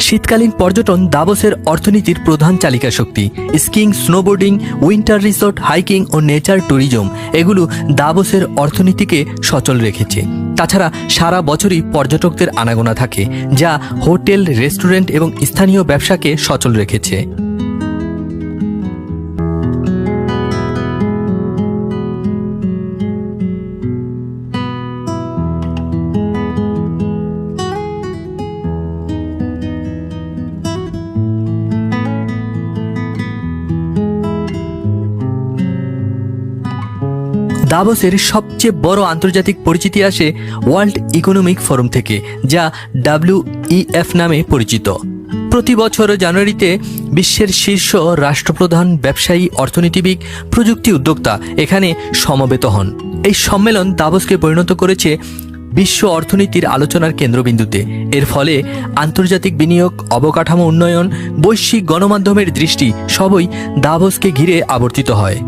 শীতকালীন পর্যটন দাভোসের অর্থনীতির প্রধান চালিকা শক্তি। Skiing, snowboarding, winter resort, hiking ও নেচার ট্যুরিজম এগুলো দাভোসের অর্থনীতিকে সচল রেখেছে। তাছাড়া সারা বছরই পর্যটকদের আনাগোনা থাকে, যা হোটেল, রেস্টুরেন্ট এবং স্থানীয় ব্যবসাকে সচল রেখেছে। দাভোসের সবচেয়ে বড় আন্তর্জাতিক পরিচিতি আসে ওয়ার্ল্ড ইকোনমিক ফোরাম থেকে, যা WEF নামে পরিচিত। প্রতি বছর জানুয়ারিতে বিশ্বের শীর্ষ রাষ্ট্রপ্রধান, ব্যবসায়ী, অর্থনীতিবিদ, প্রযুক্তি উদ্যোক্তা এখানে সমবেত হন। এই সম্মেলন দাভোসকে পরিণত করেছে বিশ্ব অর্থনীতির আলোচনার কেন্দ্রবিন্দুতে। এর ফলে আন্তর্জাতিক বিনিয়োগ, অবকাঠামো উন্নয়ন, বৈশ্বিক গণমাধ্যমের দৃষ্টি সবই দাভোসকে ঘিরে আবর্তিত হয়।